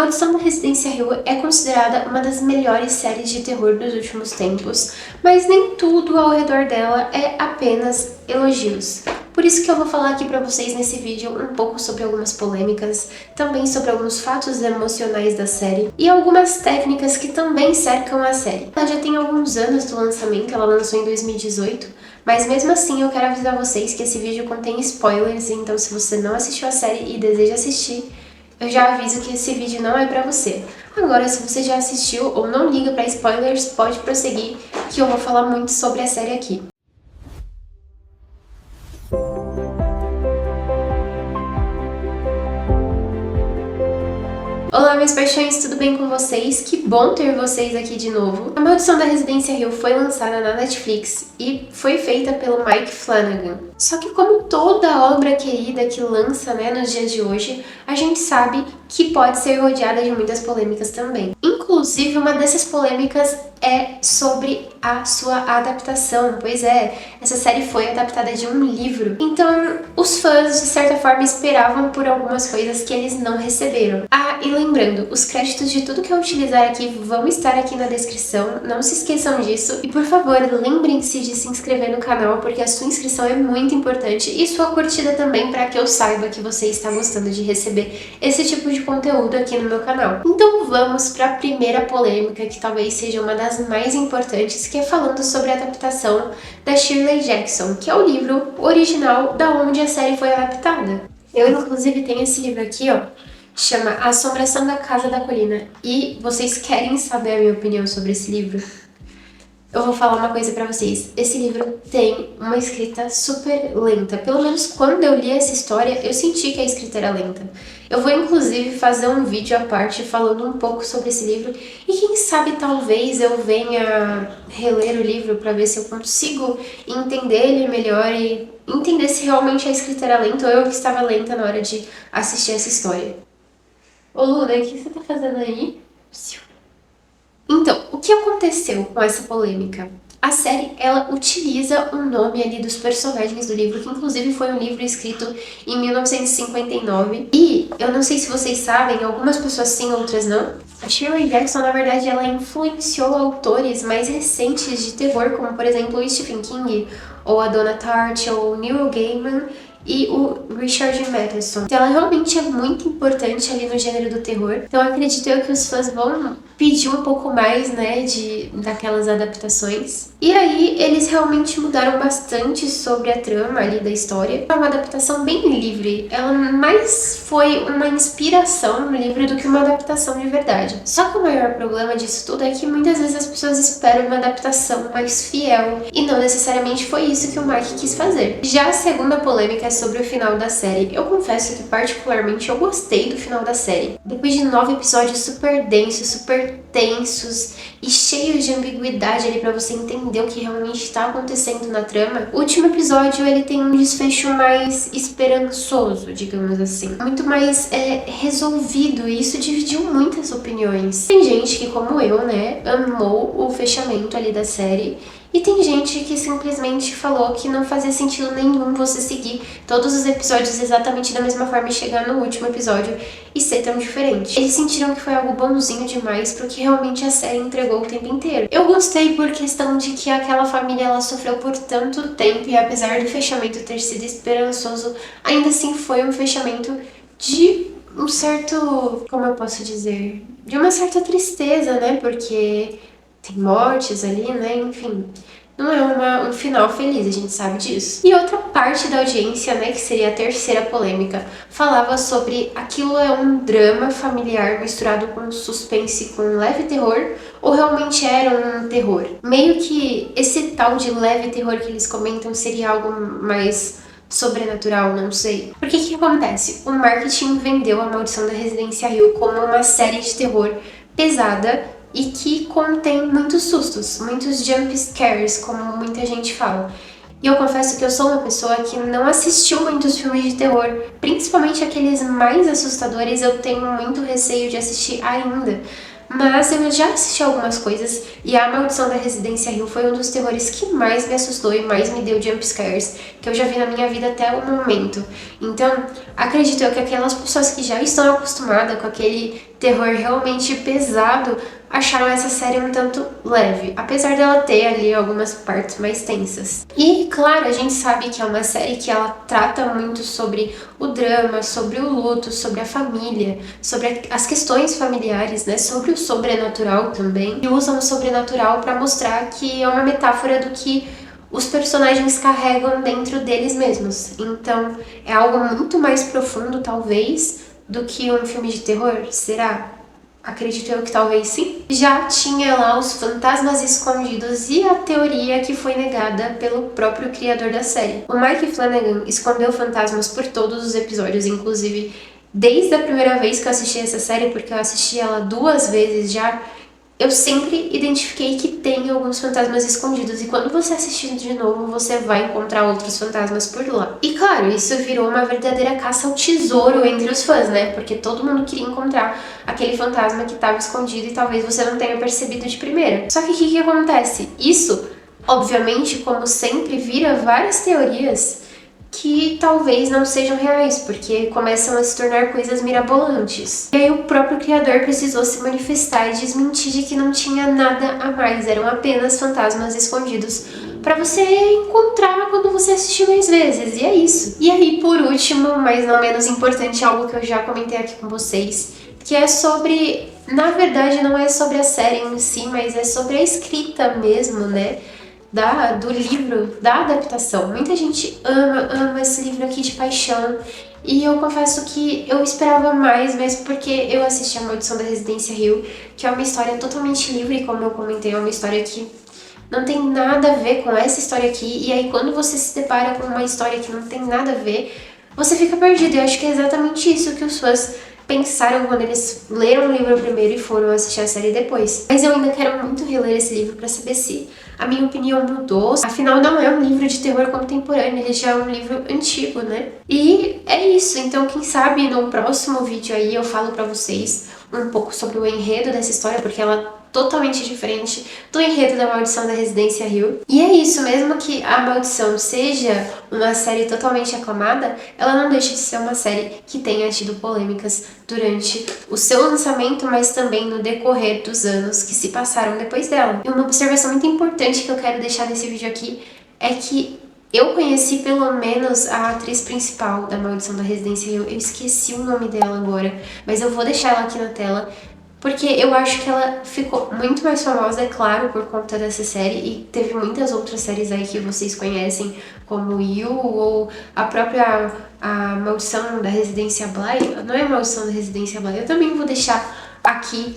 Maldição da Residência Hill é considerada uma das melhores séries de terror dos últimos tempos, mas nem tudo ao redor dela é apenas elogios. Por isso que eu vou falar aqui pra vocês nesse vídeo um pouco sobre algumas polêmicas, também sobre alguns fatos emocionais da série e algumas técnicas que também cercam a série. Ela já tem alguns anos do lançamento, ela lançou em 2018, mas mesmo assim eu quero avisar vocês que esse vídeo contém spoilers, então se você não assistiu a série e deseja assistir, eu já aviso que esse vídeo não é pra você. Agora, se você já assistiu ou não liga pra spoilers, pode prosseguir, que eu vou falar muito sobre a série aqui. Olá, minhas paixões, tudo bem com vocês? Que bom ter vocês aqui de novo. A Maldição da Residência Hill foi lançada na Netflix e foi feita pelo Mike Flanagan. Só que como toda obra querida que lança, nos dias de hoje, a gente sabe que pode ser rodeada de muitas polêmicas também. Inclusive, uma dessas polêmicas é sobre a sua adaptação. Pois é, essa série foi adaptada de um livro. Então, os fãs, de certa forma, esperavam por algumas coisas que eles não receberam. Ah, e lembrando, os créditos de tudo que eu utilizar aqui vão estar aqui na descrição. Não se esqueçam disso. E, por favor, lembrem-se de se inscrever no canal, porque a sua inscrição é muito importante. E sua curtida também, para que eu saiba que você está gostando de receber esse tipo de conteúdo aqui no meu canal. Então, vamos para a primeira polêmica, que talvez seja uma das mais importantes, que é falando sobre a adaptação da Shirley Jackson, que é o livro original da onde a série foi adaptada. Eu, inclusive, tenho esse livro aqui, ó, chama A Assombração da Casa da Colina. E vocês querem saber a minha opinião sobre esse livro? Eu vou falar uma coisa pra vocês. Esse livro tem uma escrita super lenta. Pelo menos quando eu li essa história, eu senti que a escrita era lenta. Eu vou, inclusive, fazer um vídeo à parte falando um pouco sobre esse livro. E quem sabe, talvez, eu venha reler o livro pra ver se eu consigo entender ele melhor e entender se realmente a escrita era lenta ou eu que estava lenta na hora de assistir essa história. Ô, Luna, o que você tá fazendo aí? Então, o que aconteceu com essa polêmica? A série, ela utiliza o nome ali dos personagens do livro, que inclusive foi um livro escrito em 1959. E, eu não sei se vocês sabem, algumas pessoas sim, outras não. A Shirley Jackson, na verdade, ela influenciou autores mais recentes de terror, como por exemplo o Stephen King, ou a Donna Tartt, ou o Neil Gaiman, e o Richard Matheson. Então ela realmente é muito importante ali no gênero do terror. Então acredito eu que os fãs vão pedir um pouco mais, daquelas adaptações. E aí eles realmente mudaram bastante sobre a trama ali da história. É uma adaptação bem livre. Ela mais foi uma inspiração no livro do que uma adaptação de verdade. Só que o maior problema disso tudo é que muitas vezes as pessoas esperam uma adaptação mais fiel. E não necessariamente foi isso que o Mike quis fazer. Já a segunda polêmica é sobre o final da série. Eu confesso que particularmente eu gostei do final da série. Depois de 9 episódios super densos, super tensos e cheios de ambiguidade ali pra você entender o que realmente está acontecendo na trama, o último episódio ele tem um desfecho mais esperançoso, digamos assim. Muito mais resolvido, e isso dividiu muitas opiniões. Tem gente que, como eu, amou o fechamento ali da série. E tem gente que simplesmente falou que não fazia sentido nenhum você seguir todos os episódios exatamente da mesma forma e chegar no último episódio e ser tão diferente. Eles sentiram que foi algo bonzinho demais pro que realmente a série entregou o tempo inteiro. Eu gostei por questão de que aquela família ela sofreu por tanto tempo e apesar do fechamento ter sido esperançoso, ainda assim foi um fechamento de um certo, como eu posso dizer, de uma certa tristeza, porque tem mortes ali, enfim. Não é um final feliz, a gente sabe disso. E outra parte da audiência, que seria a terceira polêmica, falava sobre aquilo é um drama familiar misturado com suspense, com leve terror, ou realmente era um terror. Meio que esse tal de leve terror que eles comentam seria algo mais sobrenatural, não sei. Porque o que acontece? O marketing vendeu A Maldição da Residência Hill como uma série de terror pesada, e que contém muitos sustos, muitos jump scares, como muita gente fala. E eu confesso que eu sou uma pessoa que não assistiu muitos filmes de terror, principalmente aqueles mais assustadores, eu tenho muito receio de assistir ainda. Mas eu já assisti algumas coisas e A Maldição da Residência Hill foi um dos terrores que mais me assustou e mais me deu jumpscares que eu já vi na minha vida até o momento. Então, acredito eu que aquelas pessoas que já estão acostumadas com aquele terror realmente pesado acharam essa série um tanto leve, apesar dela ter ali algumas partes mais tensas. E, claro, a gente sabe que é uma série que ela trata muito sobre o drama, sobre o luto, sobre a família, sobre as questões familiares, né, sobre o sobrenatural também. E usam o sobrenatural para mostrar que é uma metáfora do que os personagens carregam dentro deles mesmos. Então, é algo muito mais profundo, talvez, do que um filme de terror, será? Acredito eu que talvez sim. Já tinha lá os fantasmas escondidos e a teoria que foi negada pelo próprio criador da série. O Mike Flanagan escondeu fantasmas por todos os episódios, inclusive desde a primeira vez que eu assisti essa série, porque eu assisti ela 2 vezes já, eu sempre identifiquei que tem alguns fantasmas escondidos, e quando você assistir de novo, você vai encontrar outros fantasmas por lá. E claro, isso virou uma verdadeira caça ao tesouro entre os fãs, né? Porque todo mundo queria encontrar aquele fantasma que estava escondido e talvez você não tenha percebido de primeira. Só que o que acontece? Isso, obviamente, como sempre, vira várias teorias que talvez não sejam reais, porque começam a se tornar coisas mirabolantes. E aí o próprio criador precisou se manifestar e desmentir de que não tinha nada a mais, eram apenas fantasmas escondidos para você encontrar quando você assistir mais vezes, e é isso. E aí, por último, mas não menos importante, algo que eu já comentei aqui com vocês, que é sobre, na verdade não é sobre a série em si, mas é sobre a escrita mesmo, né? Do livro, da adaptação. Muita gente ama esse livro aqui de paixão, e eu confesso que eu esperava mais, mas porque eu assisti A Maldição da Residência Hill, que é uma história totalmente livre, como eu comentei, é uma história que não tem nada a ver com essa história aqui, e aí quando você se depara com uma história que não tem nada a ver, você fica perdido. Eu acho que é exatamente isso que os fãs pensaram quando eles leram o livro primeiro e foram assistir a série depois. Mas eu ainda quero muito reler esse livro pra saber se a minha opinião mudou. Afinal, não é um livro de terror contemporâneo, ele já é um livro antigo, né? E é isso. Então, quem sabe no próximo vídeo aí eu falo pra vocês um pouco sobre o enredo dessa história, porque ela é totalmente diferente do enredo da Maldição da Residência Hill. E é isso, mesmo que A Maldição seja uma série totalmente aclamada, ela não deixa de ser uma série que tenha tido polêmicas durante o seu lançamento, mas também no decorrer dos anos que se passaram depois dela. E uma observação muito importante que eu quero deixar nesse vídeo aqui é que eu conheci pelo menos a atriz principal da Maldição da Residência Hill. Eu esqueci o nome dela agora, mas eu vou deixar ela aqui na tela, porque eu acho que ela ficou muito mais famosa, é claro, por conta dessa série, e teve muitas outras séries aí que vocês conhecem, como You, ou a própria Maldição da Residência Bly. Não é a Maldição da Residência Bly, eu também vou deixar aqui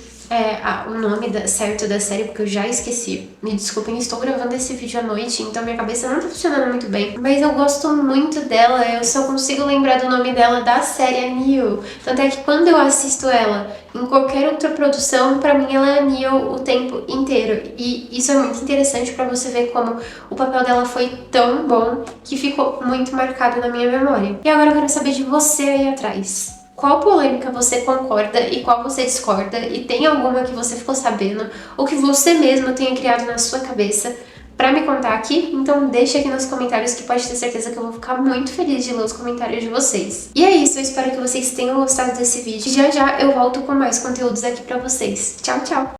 o nome certo da série, porque eu já esqueci. Me desculpem, estou gravando esse vídeo à noite, então minha cabeça não tá funcionando muito bem. Mas eu gosto muito dela, eu só consigo lembrar do nome dela da série, a Neo. Tanto é que quando eu assisto ela em qualquer outra produção, pra mim ela é a Neo o tempo inteiro. E isso é muito interessante pra você ver como o papel dela foi tão bom que ficou muito marcado na minha memória. E agora eu quero saber de você aí atrás. Qual polêmica você concorda e qual você discorda? E tem alguma que você ficou sabendo ou que você mesmo tenha criado na sua cabeça pra me contar aqui? Então deixa aqui nos comentários, que pode ter certeza que eu vou ficar muito feliz de ler os comentários de vocês. E é isso, eu espero que vocês tenham gostado desse vídeo. Já já eu volto com mais conteúdos aqui pra vocês. Tchau, tchau!